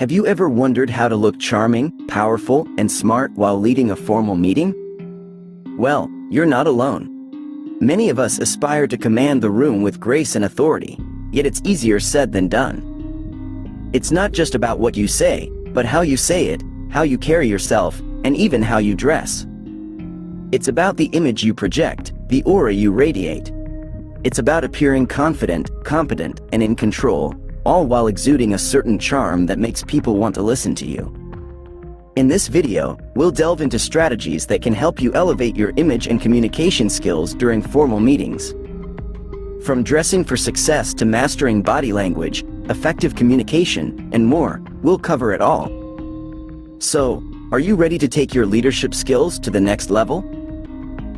Have you ever wondered how to look charming, powerful, and smart while leading a formal meeting? Well, you're not alone. Many of us aspire to command the room with grace and authority, yet it's easier said than done. It's not just about what you say, but how you say it, how you carry yourself, and even how you dress. It's about the image you project, the aura you radiate. It's about appearing confident, competent, and in control, all while exuding a certain charm that makes people want to listen to you. In this video, we'll delve into strategies that can help you elevate your image and communication skills during formal meetings. From dressing for success to mastering body language, effective communication, and more, we'll cover it all. So, are you ready to take your leadership skills to the next level?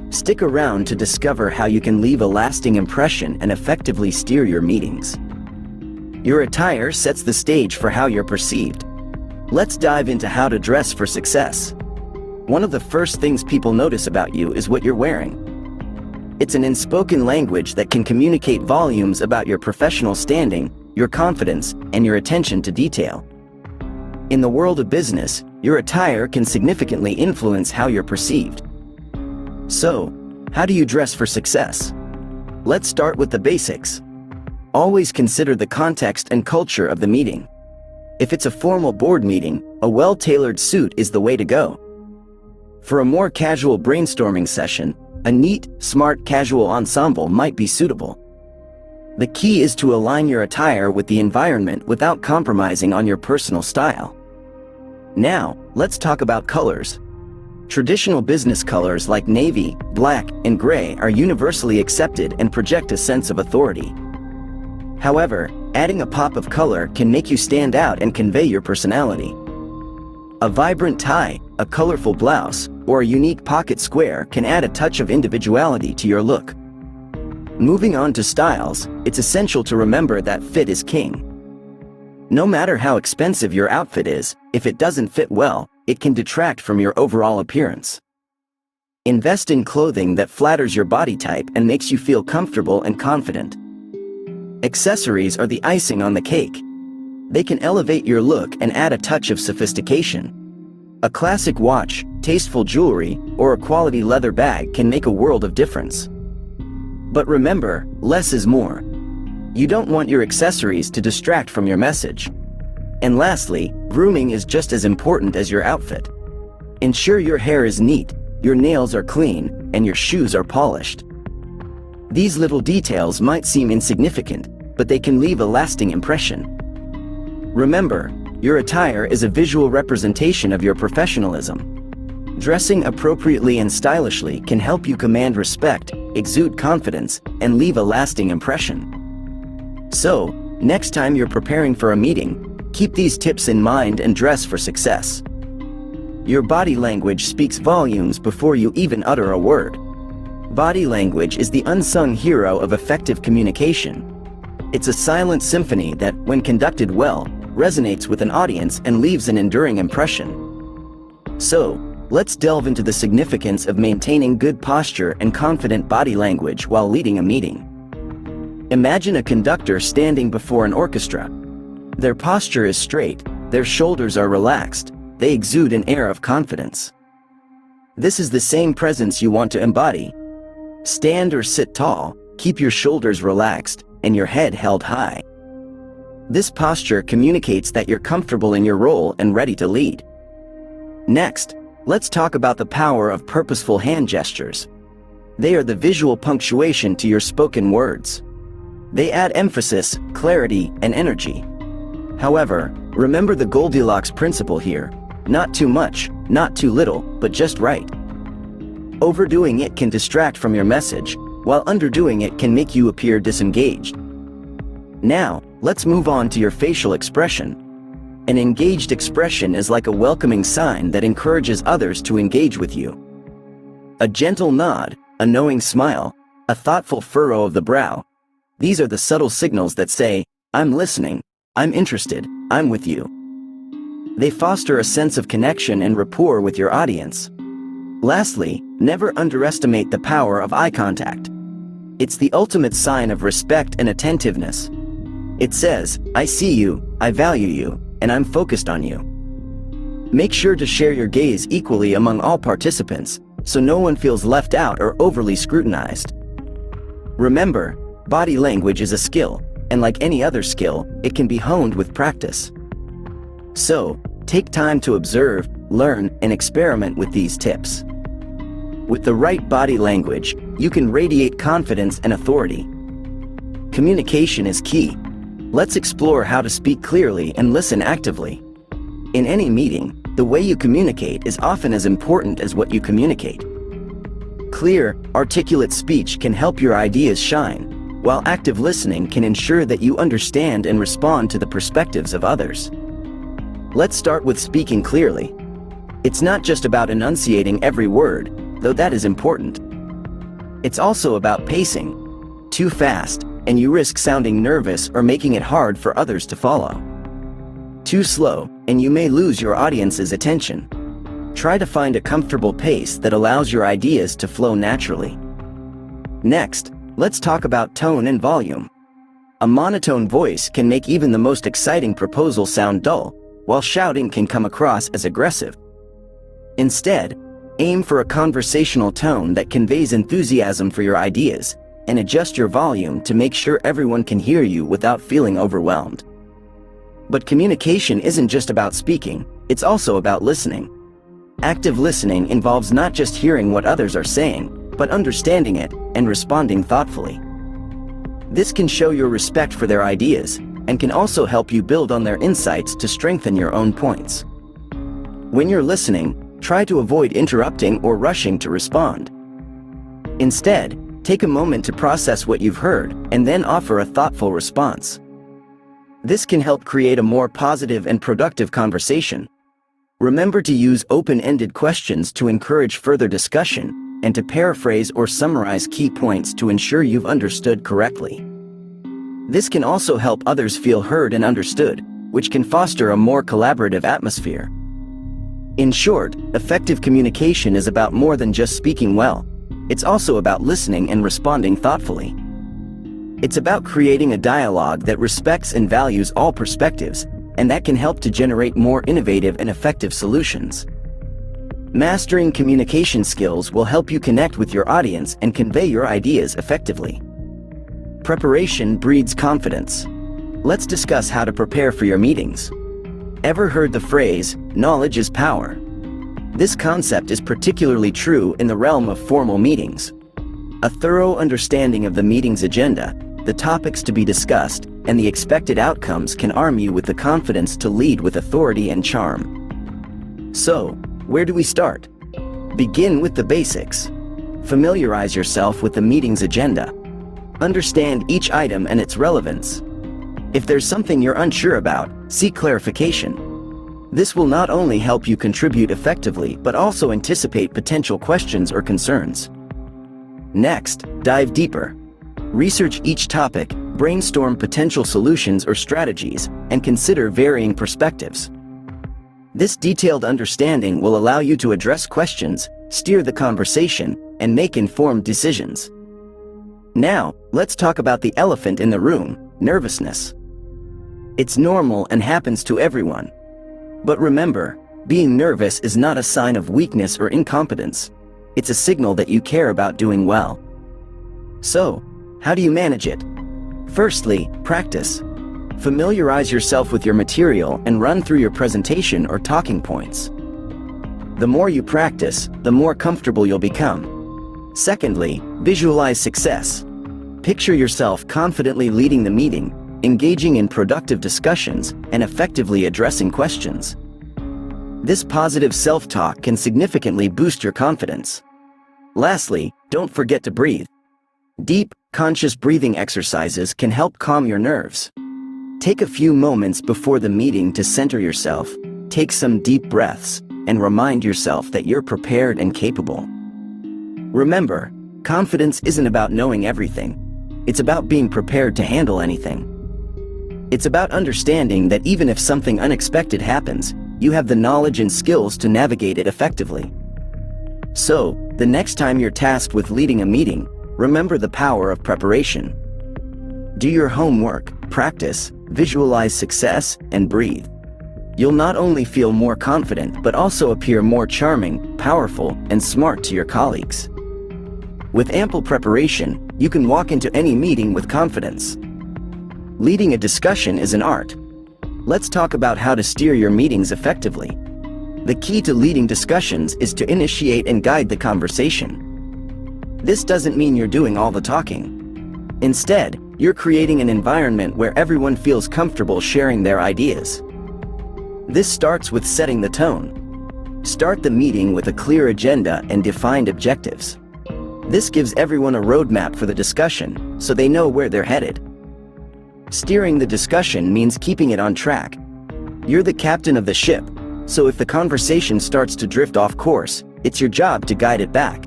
Stick around to discover how you can leave a lasting impression and effectively steer your meetings. Your attire sets the stage for how you're perceived. Let's dive into how to dress for success. One of the first things people notice about you is what you're wearing. It's an unspoken language that can communicate volumes about your professional standing, your confidence, and your attention to detail. In the world of business, your attire can significantly influence how you're perceived. So, how do you dress for success? Let's start with the basics. Always consider the context and culture of the meeting. If it's a formal board meeting, a well-tailored suit is the way to go. For a more casual brainstorming session, a neat, smart casual ensemble might be suitable. The key is to align your attire with the environment without compromising on your personal style. Now, let's talk about colors. Traditional business colors like navy, black, and gray are universally accepted and project a sense of authority. However, adding a pop of color can make you stand out and convey your personality. A vibrant tie, a colorful blouse, or a unique pocket square can add a touch of individuality to your look. Moving on to styles, it's essential to remember that fit is king. No matter how expensive your outfit is, if it doesn't fit well, it can detract from your overall appearance. Invest in clothing that flatters your body type and makes you feel comfortable and confident. Accessories are the icing on the cake. They can elevate your look and add a touch of sophistication. A classic watch, tasteful jewelry, or a quality leather bag can make a world of difference. But remember, less is more. You don't want your accessories to distract from your message. And lastly, grooming is just as important as your outfit. Ensure your hair is neat, your nails are clean, and your shoes are polished. These little details might seem insignificant, but they can leave a lasting impression. Remember, your attire is a visual representation of your professionalism. Dressing appropriately and stylishly can help you command respect, exude confidence, and leave a lasting impression. So, next time you're preparing for a meeting, keep these tips in mind and dress for success. Your body language speaks volumes before you even utter a word. Body language is the unsung hero of effective communication. It's a silent symphony that, when conducted well, resonates with an audience and leaves an enduring impression. So, let's delve into the significance of maintaining good posture and confident body language while leading a meeting. Imagine a conductor standing before an orchestra. Their posture is straight, their shoulders are relaxed, they exude an air of confidence. This is the same presence you want to embody. Stand or sit tall, keep your shoulders relaxed, and your head held high. This posture communicates that you're comfortable in your role and ready to lead. Next, let's talk about the power of purposeful hand gestures. They are the visual punctuation to your spoken words. They add emphasis, clarity, and energy. However, remember the Goldilocks principle here. Not too much, not too little, but just right. Overdoing it can distract from your message, while underdoing it can make you appear disengaged. Now, let's move on to your facial expression. An engaged expression is like a welcoming sign that encourages others to engage with you. A gentle nod, a knowing smile, a thoughtful furrow of the brow. These are the subtle signals that say, "I'm listening, I'm interested, I'm with you." They foster a sense of connection and rapport with your audience. Lastly, never underestimate the power of eye contact. It's the ultimate sign of respect and attentiveness. It says, "I see you, I value you, and I'm focused on you. Make sure to share your gaze equally among all participants, so no one feels left out or overly scrutinized. Remember, body language is a skill, and like any other skill, it can be honed with practice. So, take time to observe, learn, and experiment with these tips. With the right body language, you can radiate confidence and authority. Communication is key. Let's explore how to speak clearly and listen actively. In any meeting, the way you communicate is often as important as what you communicate. Clear, articulate speech can help your ideas shine, while active listening can ensure that you understand and respond to the perspectives of others. Let's start with speaking clearly. It's not just about enunciating every word, though that is important. It's also about pacing. Too fast, and you risk sounding nervous or making it hard for others to follow. Too slow, and you may lose your audience's attention. Try to find a comfortable pace that allows your ideas to flow naturally. Next, let's talk about tone and volume. A monotone voice can make even the most exciting proposal sound dull, while shouting can come across as aggressive. Instead, aim for a conversational tone that conveys enthusiasm for your ideas, and adjust your volume to make sure everyone can hear you without feeling overwhelmed. But communication isn't just about speaking, it's also about listening. Active listening involves not just hearing what others are saying, but understanding it and responding thoughtfully. This can show your respect for their ideas, and can also help you build on their insights to strengthen your own points. When you're listening, try to avoid interrupting or rushing to respond. Instead, take a moment to process what you've heard, and then offer a thoughtful response. This can help create a more positive and productive conversation. Remember to use open-ended questions to encourage further discussion, and to paraphrase or summarize key points to ensure you've understood correctly. This can also help others feel heard and understood, which can foster a more collaborative atmosphere. In short, effective communication is about more than just speaking well. It's also about listening and responding thoughtfully. It's about creating a dialogue that respects and values all perspectives, and that can help to generate more innovative and effective solutions. Mastering communication skills will help you connect with your audience and convey your ideas effectively. Preparation breeds confidence. Let's discuss how to prepare for your meetings. Ever heard the phrase, "Knowledge is power"? This concept is particularly true in the realm of formal meetings. A thorough understanding of the meeting's agenda, the topics to be discussed, and the expected outcomes can arm you with the confidence to lead with authority and charm. So, where do we start? Begin with the basics. Familiarize yourself with the meeting's agenda. Understand each item and its relevance. If there's something you're unsure about, seek clarification. This will not only help you contribute effectively, but also anticipate potential questions or concerns. Next, dive deeper. Research each topic, brainstorm potential solutions or strategies, and consider varying perspectives. This detailed understanding will allow you to address questions, steer the conversation, and make informed decisions. Now, let's talk about the elephant in the room, nervousness. It's normal and happens to everyone. But remember, being nervous is not a sign of weakness or incompetence. It's a signal that you care about doing well. So, how do you manage it? Firstly, practice. Familiarize yourself with your material and run through your presentation or talking points. The more you practice, the more comfortable you'll become. Secondly, visualize success. Picture yourself confidently leading the meeting, engaging in productive discussions, and effectively addressing questions. This positive self-talk can significantly boost your confidence. Lastly, don't forget to breathe. Deep, conscious breathing exercises can help calm your nerves. Take a few moments before the meeting to center yourself, take some deep breaths, and remind yourself that you're prepared and capable. Remember, confidence isn't about knowing everything. It's about being prepared to handle anything. It's about understanding that even if something unexpected happens, you have the knowledge and skills to navigate it effectively. So, the next time you're tasked with leading a meeting, remember the power of preparation. Do your homework, practice, visualize success, and breathe. You'll not only feel more confident but also appear more charming, powerful, and smart to your colleagues. With ample preparation, you can walk into any meeting with confidence. Leading a discussion is an art. Let's talk about how to steer your meetings effectively. The key to leading discussions is to initiate and guide the conversation. This doesn't mean you're doing all the talking. Instead, you're creating an environment where everyone feels comfortable sharing their ideas. This starts with setting the tone. Start the meeting with a clear agenda and defined objectives. This gives everyone a roadmap for the discussion, so they know where they're headed. Steering the discussion means keeping it on track. You're the captain of the ship, so if the conversation starts to drift off course, it's your job to guide it back.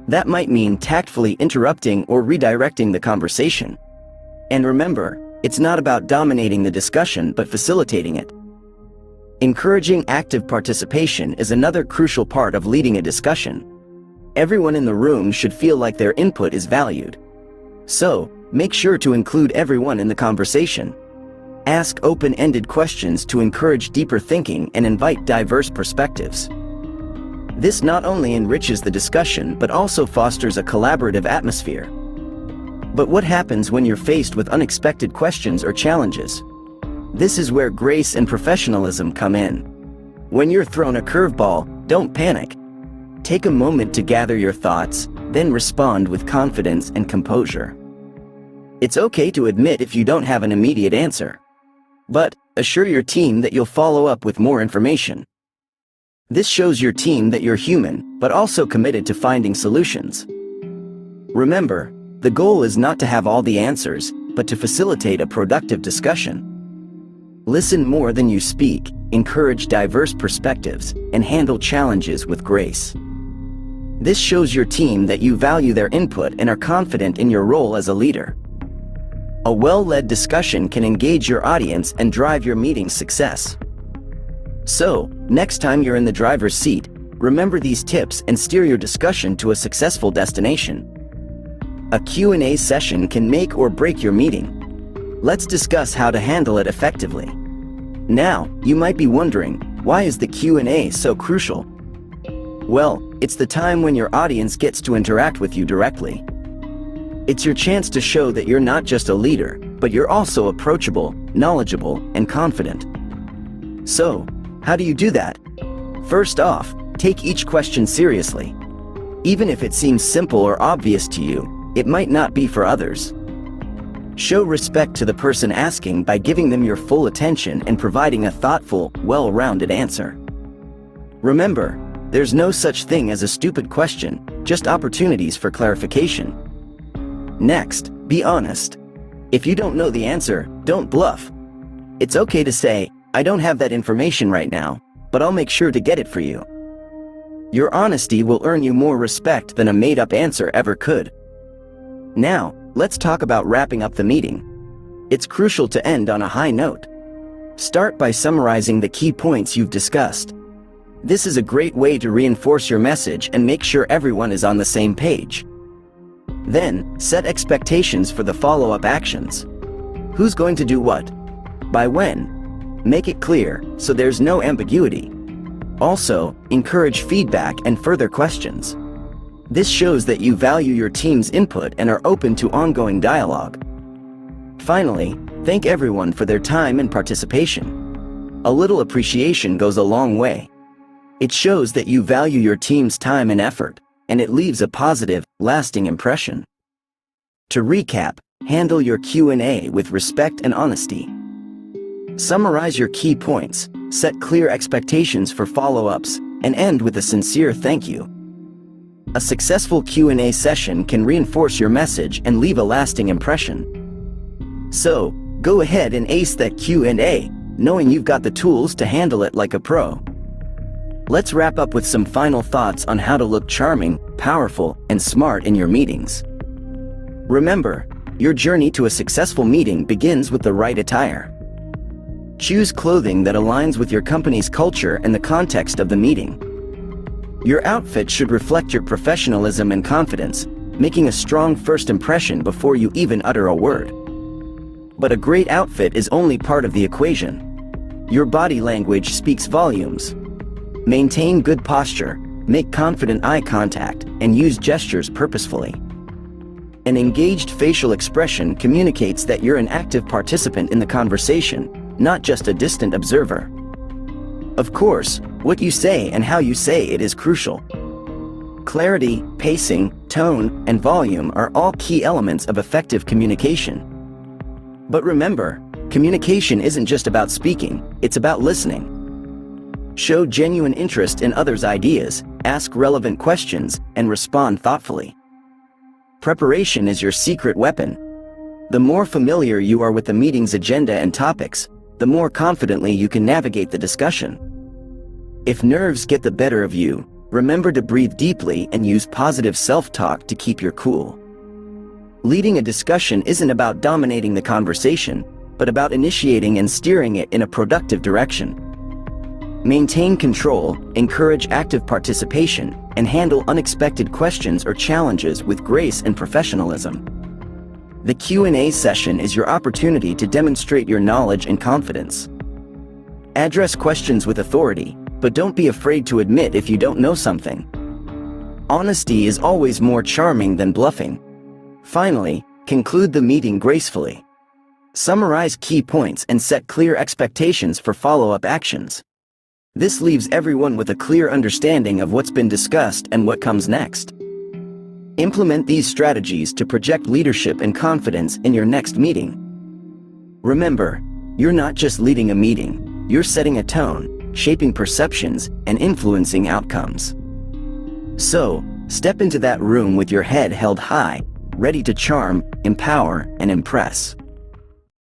That might mean tactfully interrupting or redirecting the conversation. And remember, it's not about dominating the discussion but facilitating it. Encouraging active participation is another crucial part of leading a discussion. Everyone in the room should feel like their input is valued. So, make sure to include everyone in the conversation. Ask open-ended questions to encourage deeper thinking and invite diverse perspectives. This not only enriches the discussion but also fosters a collaborative atmosphere. But what happens when you're faced with unexpected questions or challenges? This is where grace and professionalism come in. When you're thrown a curveball, don't panic. Take a moment to gather your thoughts, then respond with confidence and composure. It's okay to admit if you don't have an immediate answer. But assure your team that you'll follow up with more information. This shows your team that you're human, but also committed to finding solutions. Remember, the goal is not to have all the answers, but to facilitate a productive discussion. Listen more than you speak, encourage diverse perspectives, and handle challenges with grace. This shows your team that you value their input and are confident in your role as a leader. A well-led discussion can engage your audience and drive your meeting's success. So, next time you're in the driver's seat, remember these tips and steer your discussion to a successful destination. A Q&A session can make or break your meeting. Let's discuss how to handle it effectively. Now, you might be wondering, why is the Q&A so crucial? Well, it's the time when your audience gets to interact with you directly. It's your chance to show that you're not just a leader, but you're also approachable, knowledgeable, and confident. So, how do you do that? First off, take each question seriously. Even if it seems simple or obvious to you, it might not be for others. Show respect to the person asking by giving them your full attention and providing a thoughtful, well-rounded answer. Remember, there's no such thing as a stupid question, just opportunities for clarification. Next, be honest. If you don't know the answer, don't bluff. It's okay to say, I don't have that information right now, but I'll make sure to get it for you. Your honesty will earn you more respect than a made-up answer ever could. Now, let's talk about wrapping up the meeting. It's crucial to end on a high note. Start by summarizing the key points you've discussed. This is a great way to reinforce your message and make sure everyone is on the same page. Then, set expectations for the follow-up actions. Who's going to do what? By when? Make it clear, so there's no ambiguity. Also, encourage feedback and further questions. This shows that you value your team's input and are open to ongoing dialogue. Finally, thank everyone for their time and participation. A little appreciation goes a long way. It shows that you value your team's time and effort, and it leaves a positive, lasting impression. To recap, handle your Q&A with respect and honesty. Summarize your key points, set clear expectations for follow-ups, and end with a sincere thank you. A successful Q&A session can reinforce your message and leave a lasting impression. So, go ahead and ace that Q&A, knowing you've got the tools to handle it like a pro. Let's wrap up with some final thoughts on how to look charming, powerful, and smart in your meetings. Remember, your journey to a successful meeting begins with the right attire. Choose clothing that aligns with your company's culture and the context of the meeting. Your outfit should reflect your professionalism and confidence, making a strong first impression before you even utter a word. But a great outfit is only part of the equation. Your body language speaks volumes. Maintain good posture, make confident eye contact, and use gestures purposefully. An engaged facial expression communicates that you're an active participant in the conversation, not just a distant observer. Of course, what you say and how you say it is crucial. Clarity, pacing, tone, and volume are all key elements of effective communication. But remember, communication isn't just about speaking, it's about listening. Show genuine interest in others' ideas, ask relevant questions, and respond thoughtfully. Preparation is your secret weapon. The more familiar you are with the meeting's agenda and topics, the more confidently you can navigate the discussion. If nerves get the better of you, remember to breathe deeply and use positive self-talk to keep your cool. Leading a discussion isn't about dominating the conversation, but about initiating and steering it in a productive direction. Maintain control, encourage active participation, and handle unexpected questions or challenges with grace and professionalism. The Q&A session is your opportunity to demonstrate your knowledge and confidence. Address questions with authority, but don't be afraid to admit if you don't know something. Honesty is always more charming than bluffing. Finally, conclude the meeting gracefully. Summarize key points and set clear expectations for follow-up actions. This leaves everyone with a clear understanding of what's been discussed and what comes next. Implement these strategies to project leadership and confidence in your next meeting. Remember, you're not just leading a meeting, you're setting a tone, shaping perceptions, and influencing outcomes. So, step into that room with your head held high, ready to charm, empower, and impress.